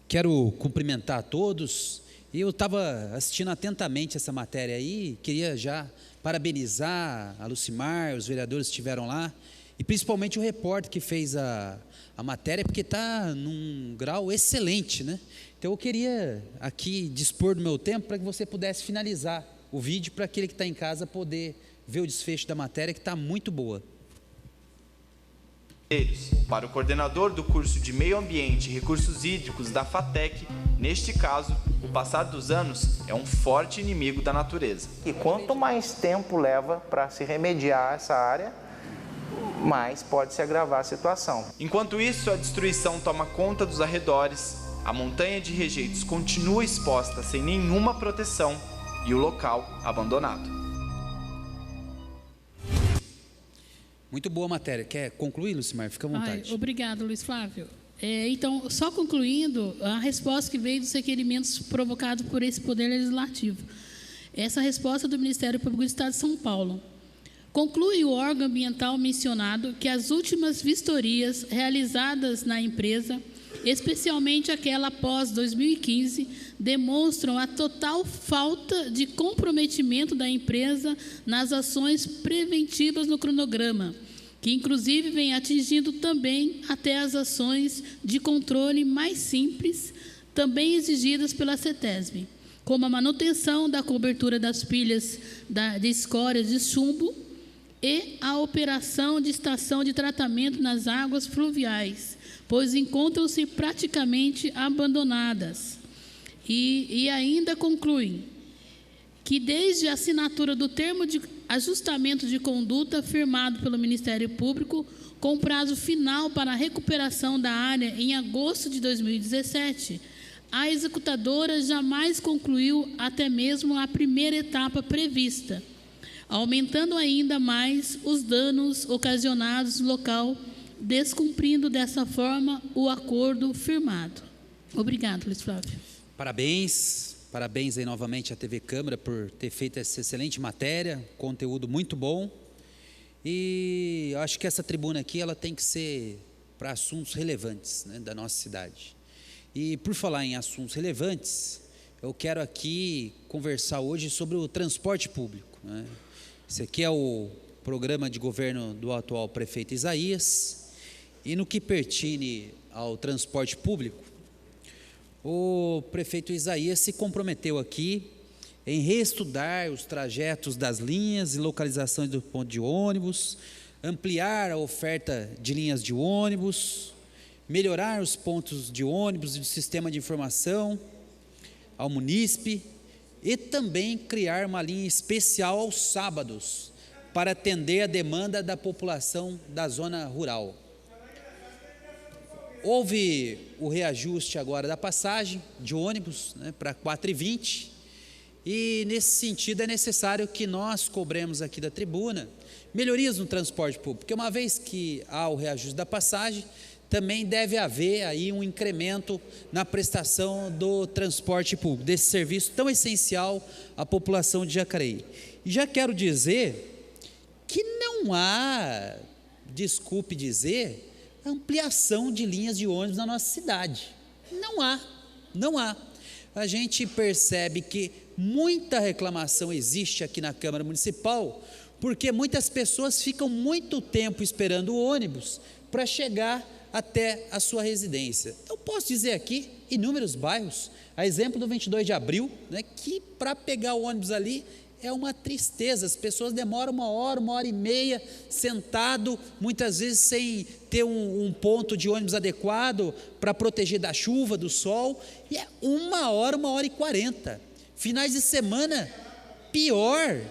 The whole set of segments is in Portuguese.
Quero cumprimentar a todos. Eu estava assistindo atentamente essa matéria aí, queria já parabenizar a Lucimar, os vereadores que estiveram lá, e principalmente o repórter que fez a matéria, porque está num grau excelente, né? Então eu queria aqui dispor do meu tempo para que você pudesse finalizar o vídeo, para aquele que está em casa poder ver o desfecho da matéria, que está muito boa. Para o coordenador do curso de Meio Ambiente e Recursos Hídricos da FATEC, neste caso, o passar dos anos é um forte inimigo da natureza. E quanto mais tempo leva para se remediar essa área, mais pode se agravar a situação. Enquanto isso, a destruição toma conta dos arredores, a montanha de rejeitos continua exposta sem nenhuma proteção e o local abandonado. Muito boa matéria. Quer concluir, Lucimar? Fica à vontade. Obrigado, Luiz Flávio. Então, só concluindo, a resposta que veio dos requerimentos provocados por esse Poder Legislativo. Essa resposta do Ministério Público do Estado de São Paulo. Conclui o órgão ambiental mencionado que as últimas vistorias realizadas na empresa, especialmente aquela após 2015, demonstram a total falta de comprometimento da empresa nas ações preventivas no cronograma, que inclusive vem atingindo também até as ações de controle mais simples, também exigidas pela CETESB, como a manutenção da cobertura das pilhas de escórias de chumbo e a operação de estação de tratamento nas águas fluviais, pois encontram-se praticamente abandonadas. E ainda concluem que desde a assinatura do termo de ajustamento de conduta firmado pelo Ministério Público, com prazo final para a recuperação da área em agosto de 2017, a executadora jamais concluiu até mesmo a primeira etapa prevista, aumentando ainda mais os danos ocasionados no local, descumprindo dessa forma o acordo firmado. Obrigado, Luiz Flávio. Parabéns aí novamente à TV Câmara por ter feito essa excelente matéria, conteúdo muito bom. E eu acho que essa tribuna aqui ela tem que ser para assuntos relevantes, né, da nossa cidade. E por falar em assuntos relevantes, eu quero aqui conversar hoje sobre o transporte público, né? Esse aqui é o programa de governo do atual prefeito Isaías, e no que pertine ao transporte público, o prefeito Isaías se comprometeu aqui em reestudar os trajetos das linhas e localizações do ponto de ônibus, ampliar a oferta de linhas de ônibus, melhorar os pontos de ônibus e do sistema de informação ao munícipe, e também criar uma linha especial aos sábados para atender a demanda da população da zona rural. Houve o reajuste agora da passagem de ônibus, né, para 4,20, e nesse sentido é necessário que nós cobremos aqui da tribuna melhorias no transporte público, porque uma vez que há o reajuste da passagem, também deve haver aí um incremento na prestação do transporte público, desse serviço tão essencial à população de Jacareí. E já quero dizer que não há, desculpe dizer, ampliação de linhas de ônibus na nossa cidade. Não há. A gente percebe que muita reclamação existe aqui na Câmara Municipal, porque muitas pessoas ficam muito tempo esperando o ônibus para chegar até a sua residência. Eu posso dizer aqui inúmeros bairros, a exemplo do 22 de abril, né, que para pegar o ônibus ali é uma tristeza, as pessoas demoram 1 hora, 1 hora e meia sentado, muitas vezes sem ter um ponto de ônibus adequado para proteger da chuva, do sol, e é 1 hora, 1 hora e 40. Finais de semana, pior.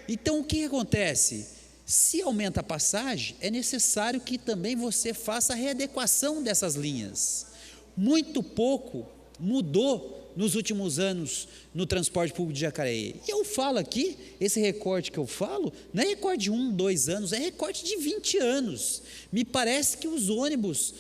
Então o que acontece? Se aumenta a passagem, é necessário que também você faça a readequação dessas linhas. Muito pouco mudou nos últimos anos no transporte público de Jacareí. E eu falo aqui, esse recorte que eu falo, não é recorte de 1, 2 anos, é recorte de 20 anos. Me parece que os ônibus,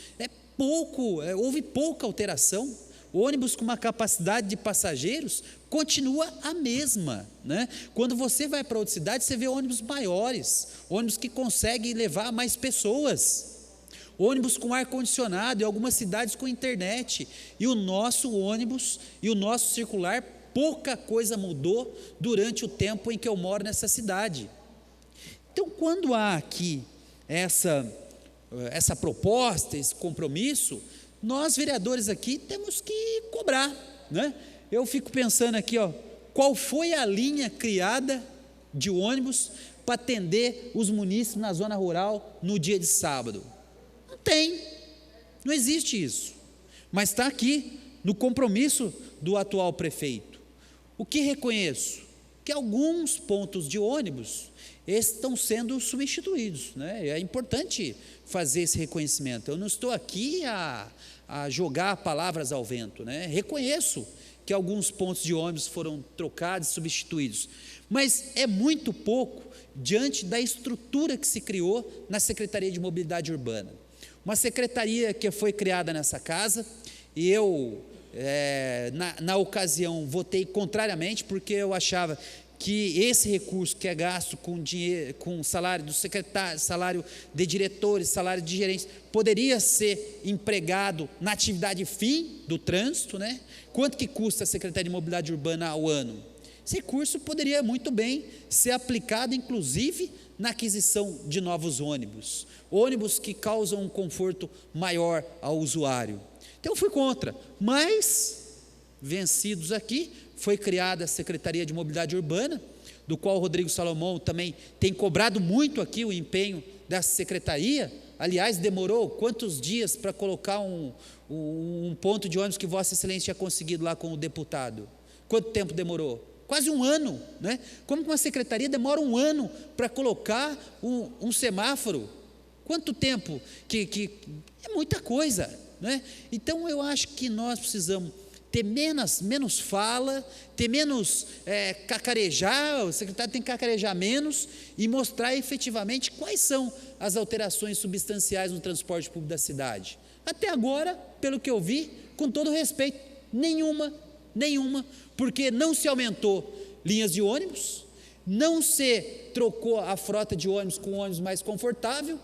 houve pouca alteração. O ônibus com uma capacidade de passageiros continua a mesma, né? Quando você vai para outra cidade, você vê ônibus maiores, ônibus que conseguem levar mais pessoas. ônibus com ar-condicionado e algumas cidades com internet, e o nosso ônibus e o nosso circular, pouca coisa mudou durante o tempo em que eu moro nessa cidade. Então, quando há aqui essa proposta, esse compromisso, nós vereadores aqui temos que cobrar, né? Eu fico pensando aqui, qual foi a linha criada de ônibus para atender os munícipes na zona rural no dia de sábado? Não tem, não existe isso, mas está aqui no compromisso do atual prefeito. O que reconheço? Que alguns pontos de ônibus estão sendo substituídos, né? É importante fazer esse reconhecimento. Eu não estou aqui a jogar palavras ao vento, né? Reconheço que alguns pontos de ônibus foram trocados, substituídos, mas é muito pouco diante da estrutura que se criou na Secretaria de Mobilidade Urbana. Uma secretaria que foi criada nessa casa, e eu, na ocasião, votei contrariamente, porque eu achava que esse recurso que é gasto com dinheiro, com salário do secretário, salário de diretores, salário de gerentes, poderia ser empregado na atividade fim do trânsito, né? Quanto que custa a Secretaria de Mobilidade Urbana ao ano? Esse recurso poderia muito bem ser aplicado, inclusive, na aquisição de novos ônibus que causam um conforto maior ao usuário. Então eu fui contra, mas, vencidos aqui, foi criada a Secretaria de Mobilidade Urbana, do qual o Rodrigo Salomão também tem cobrado muito aqui o empenho dessa secretaria. Aliás, demorou quantos dias para colocar um ponto de ônibus que Vossa Excelência tinha conseguido lá com o deputado? Quanto tempo demorou? Quase um ano, né? Como que uma secretaria demora um ano para colocar um semáforo? Quanto tempo? Que é muita coisa, né? Então eu acho que nós precisamos ter menos fala, ter menos cacarejar, o secretário tem que cacarejar menos e mostrar efetivamente quais são as alterações substanciais no transporte público da cidade. Até agora, pelo que eu vi, com todo respeito, nenhuma, porque não se aumentou linhas de ônibus, não se trocou a frota de ônibus com ônibus mais confortável,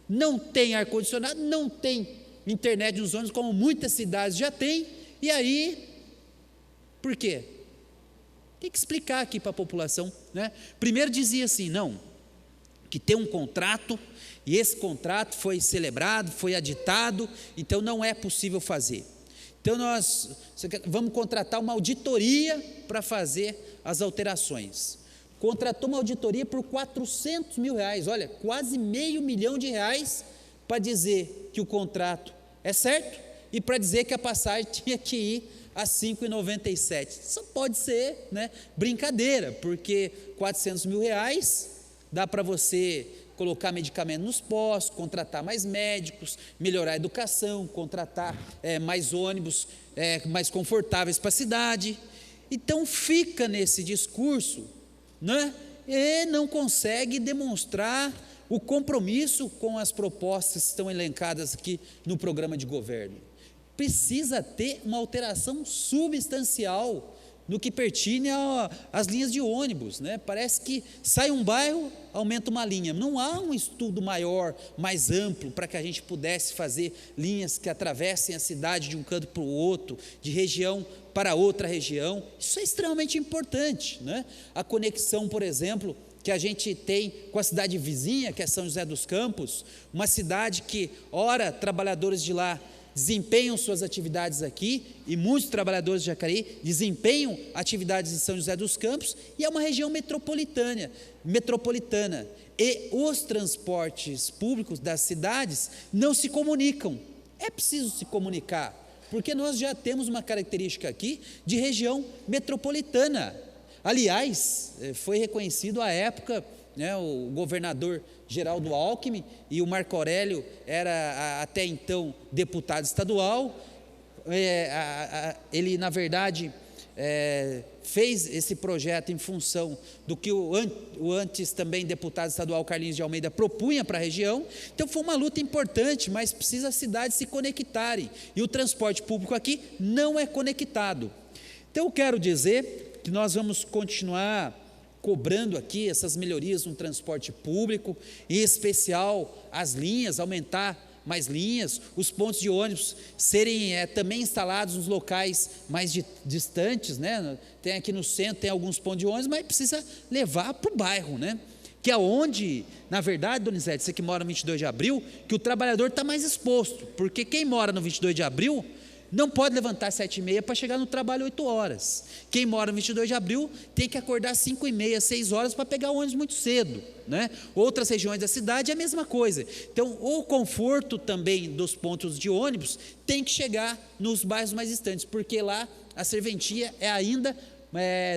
não tem ar-condicionado, não tem internet nos ônibus, como muitas cidades já têm. E aí, por quê? Tem que explicar aqui para a população, né? Primeiro dizia assim, não, que tem um contrato, e esse contrato foi celebrado, foi aditado, então não é possível fazer. Então nós vamos contratar uma auditoria para fazer as alterações. Contratou uma auditoria por R$400 mil, olha, quase R$500 mil para dizer que o contrato é certo, e para dizer que a passagem tinha que ir a R$ 5,97. Só pode ser, né, brincadeira, porque R$400 mil dá para você colocar medicamento nos postos, contratar mais médicos, melhorar a educação, contratar mais ônibus mais confortáveis para a cidade. Então fica nesse discurso, né, e não consegue demonstrar o compromisso com as propostas que estão elencadas aqui no programa de governo. Precisa ter uma alteração substancial no que pertine às linhas de ônibus, né? Parece que sai um bairro, aumenta uma linha. Não há um estudo maior, mais amplo, para que a gente pudesse fazer linhas que atravessem a cidade de um canto para o outro, de região para outra região. Isso é extremamente importante, né? A conexão, por exemplo, que a gente tem com a cidade vizinha, que é São José dos Campos, uma cidade que, ora, trabalhadores de lá desempenham suas atividades aqui, e muitos trabalhadores de Jacareí desempenham atividades em São José dos Campos, e é uma região metropolitana, e os transportes públicos das cidades não se comunicam. É preciso se comunicar, porque nós já temos uma característica aqui de região metropolitana. Aliás, foi reconhecido à época, né, o governador Geraldo Alckmin, e o Marco Aurélio era até então deputado estadual, ele na verdade fez esse projeto em função do que o antes também deputado estadual Carlinhos de Almeida propunha para a região. Então foi uma luta importante, mas precisa as cidades se conectarem, e o transporte público aqui não é conectado. Então eu quero dizer que nós vamos continuar cobrando aqui essas melhorias no transporte público, em especial as linhas, aumentar mais linhas, os pontos de ônibus serem também instalados nos locais mais distantes, né? Tem aqui no centro, tem alguns pontos de ônibus, mas precisa levar para o bairro, né? Que é onde, na verdade, Donizete, você que mora no 22 de abril, que o trabalhador está mais exposto, porque quem mora no 22 de abril não pode levantar às 7h30 para chegar no trabalho 8 horas. Quem mora no 22 de abril tem que acordar às 5h30, 6 horas para pegar o ônibus muito cedo, né? Outras regiões da cidade é a mesma coisa. Então, o conforto também dos pontos de ônibus tem que chegar nos bairros mais distantes, porque lá a serventia é ainda,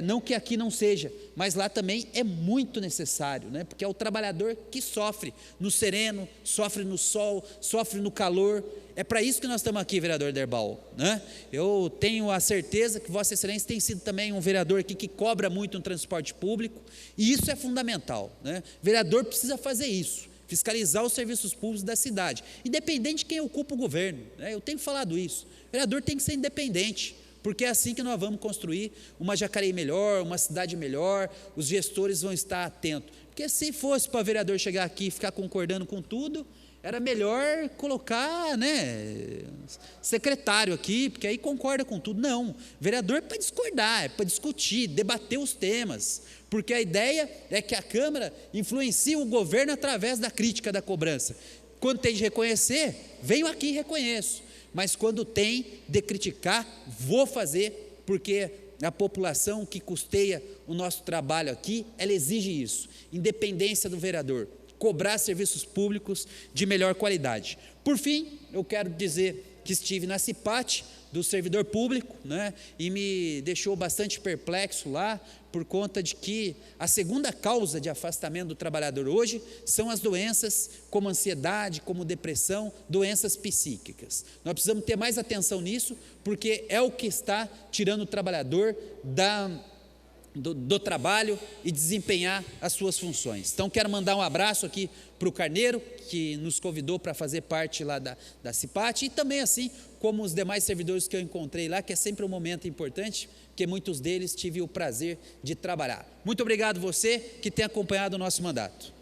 não que aqui não seja, mas lá também é muito necessário, né? Porque é o trabalhador que sofre no sereno, sofre no sol, sofre no calor. É para isso que nós estamos aqui, vereador Derbal, né? Eu tenho a certeza que Vossa Excelência tem sido também um vereador aqui que cobra muito no transporte público, e isso é fundamental, né? O vereador precisa fazer isso, fiscalizar os serviços públicos da cidade, independente de quem ocupa o governo, né? Eu tenho falado isso, o vereador tem que ser independente, porque é assim que nós vamos construir uma Jacareí melhor, uma cidade melhor, os gestores vão estar atentos, porque se fosse para o vereador chegar aqui e ficar concordando com tudo, era melhor colocar, né, secretário aqui, porque aí concorda com tudo. Não, vereador é para discordar, é para discutir, debater os temas, porque a ideia é que a Câmara influencie o governo através da crítica, da cobrança. Quando tem de reconhecer, venho aqui e reconheço, mas quando tem de criticar, vou fazer, porque a população que custeia o nosso trabalho aqui, ela exige isso, independência do vereador, cobrar serviços públicos de melhor qualidade. Por fim, eu quero dizer que estive na CIPAT do servidor público, né, e me deixou bastante perplexo lá, por conta de que a segunda causa de afastamento do trabalhador hoje são as doenças como ansiedade, como depressão, doenças psíquicas. Nós precisamos ter mais atenção nisso, porque é o que está tirando o trabalhador do trabalho e desempenhar as suas funções. Então quero mandar um abraço aqui para o Carneiro, que nos convidou para fazer parte lá da CIPAT, e também assim como os demais servidores que eu encontrei lá, que é sempre um momento importante, porque muitos deles tive o prazer de trabalhar. Muito obrigado você que tem acompanhado o nosso mandato.